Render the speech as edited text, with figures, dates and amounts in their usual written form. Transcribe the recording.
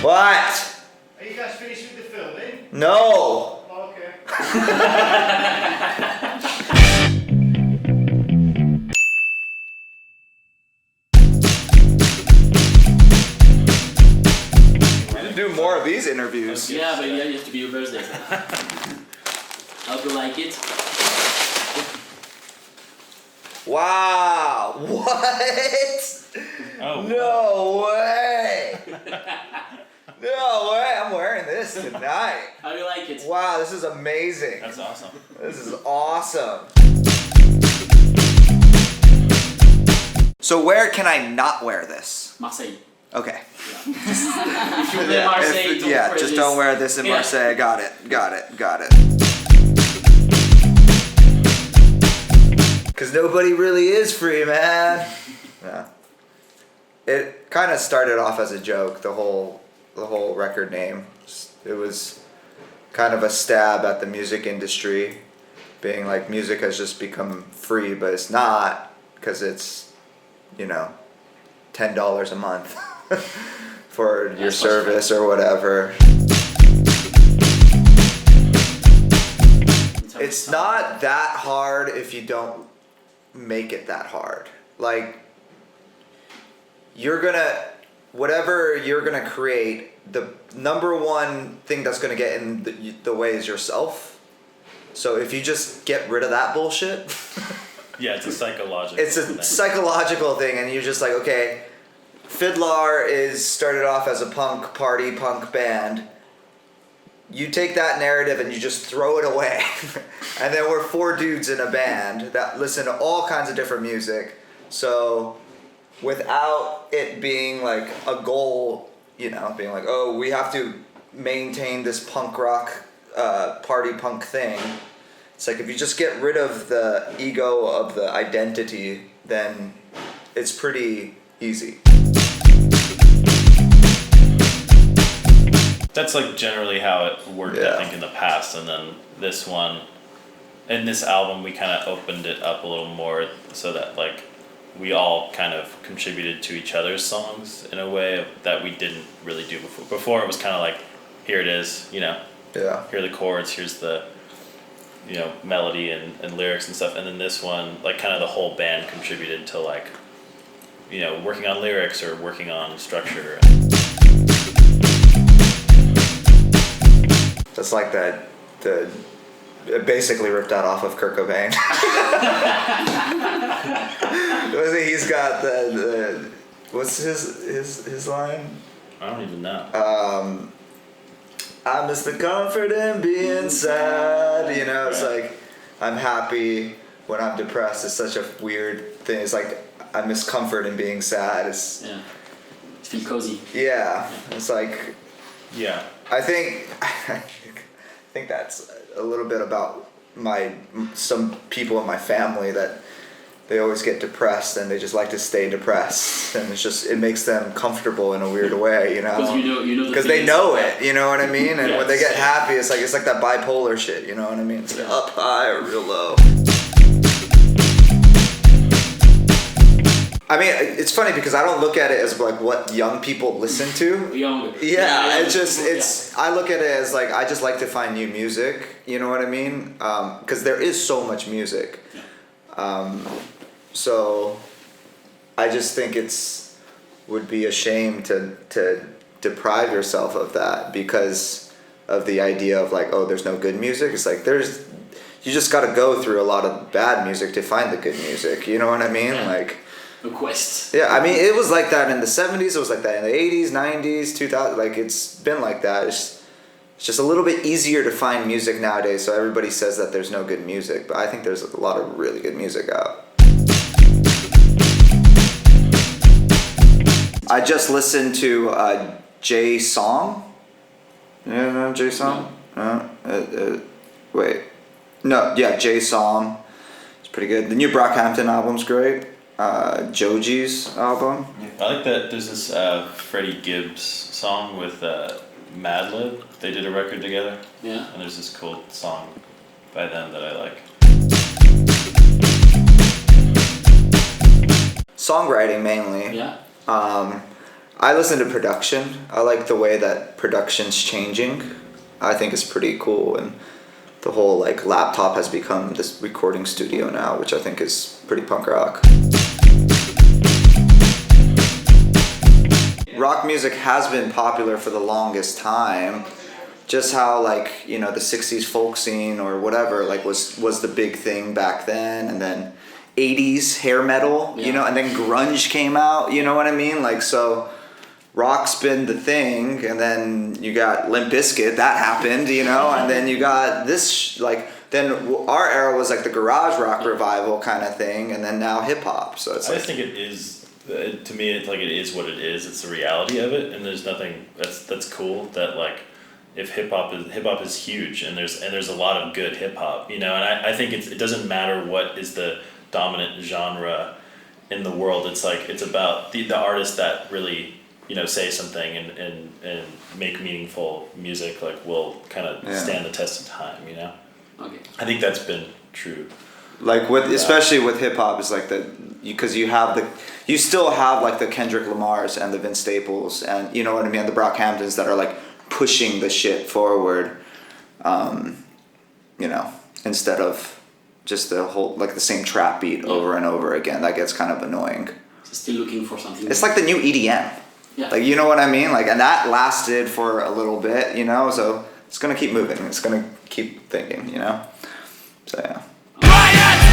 What? Are you guys finished with the filming? No. Oh, okay. Do more of these interviews. Yeah, but yeah, you have to be your birthday. Hope you like it. Wow. What? Oh. No way. No way. I'm wearing this tonight. How do you like it? Wow, this is amazing. That's awesome. This is awesome. So where can I not wear this? Marseille. Okay. If you live in Marseille, don't wear just this. don't wear this in Yeah. Marseille. Got it. Because nobody really is free, man. Yeah. It kind of started off as a joke, the whole record name. It was kind of a stab at the music industry, being like music has just become free, but it's not, because it's, $10 a month for your service or whatever. It's not that hard if you don't make it that hard. Like, whatever you're gonna create, the number one thing that's gonna get in the way is yourself. So if you just get rid of that bullshit. Yeah, it's a psychological psychological thing, and you're just like, okay, FIDLAR started off as a punk band. You take that narrative and you just throw it away. And then we're 4 dudes in a band that listen to all kinds of different music. So without it being like a goal, being like, oh, we have to maintain this punk rock party punk thing. It's like if you just get rid of the ego of the identity, then it's pretty easy. That's like generally how it worked, I think, in the past, and then this one, in this album, we kind of opened it up a little more so that like we all kind of contributed to each other's songs in a way that we didn't really do before. Before it was kind of like, here it is, Yeah. here are the chords, here's the melody and lyrics and stuff, and then this one, like, kind of the whole band contributed to like, working on lyrics or working on structure. That's like that. It basically ripped that off of Kurt Cobain. He's got the what's his line? I don't even know. I miss the comfort in being sad. It's like I'm happy when I'm depressed. It's such a weird thing. It's like I miss comfort in being sad. It's feel cozy. Yeah. It's like I think that's a little bit about some people in my family that they always get depressed and they just like to stay depressed, and it makes them comfortable in a weird way, because they know it, you know what I mean, and when they get happy, it's like that bipolar shit, you know what I mean, it's up high or real low. I mean, it's funny because I don't look at it as like what young people listen to. Yeah, I look at it as like I just like to find new music. You know what I mean? Because there is so much music. So I just think would be a shame to deprive yourself of that because of the idea of like, oh, there's no good music. It's like you just got to go through a lot of bad music to find the good music. You know what I mean? Like. Quest. Yeah, I mean, it was like that in the 70s, it was like that in the 80s, 90s, 2000, like it's been like that. It's just a little bit easier to find music nowadays, so everybody says that there's no good music, but I think there's a lot of really good music out. I just listened to Jay Song. You know Jay Song? Jay Song. It's pretty good. The new Brockhampton album's great. Joji's album. I like that there's this Freddie Gibbs song with Madlib. They did a record together. Yeah. And there's this cool song by them that I like. Songwriting mainly. Yeah. I listen to production. I like the way that production's changing. I think it's pretty cool, and the whole like laptop has become this recording studio now, which I think is pretty punk rock. Rock music has been popular for the longest time. Just how like, you know, the 60s folk scene or whatever like was the big thing back then, and then 80s hair metal, you know, and then grunge came out, you know what I mean? Like, so rock's been the thing, and then you got Limp Bizkit, that happened, you know, and then you got this then our era was like the garage rock revival kind of thing, and then now hip hop. So it's I just think it is, to me, it's like it is what it is. It's the reality of it, and there's nothing that's cool. That like, if hip hop is huge, and there's a lot of good hip hop, you know. And I think it doesn't matter what is the dominant genre in the world. It's like it's about the artists that really, you know, say something and make meaningful music. Like will kind of stand the test of time, you know. Okay. I think that's been true. Like especially with hip hop, is like because you still have like the Kendrick Lamars and the Vince Staples and, you know what I mean, the Brockhamptons that are like pushing the shit forward, you know, instead of just the whole like the same trap beat over and over again. That gets kind of annoying. So still looking for something. It's like the new EDM. Yeah. Like, you know what I mean? Like, and that lasted for a little bit, you know, so it's gonna keep moving. It's gonna keep thinking, you know. So yeah. Riot!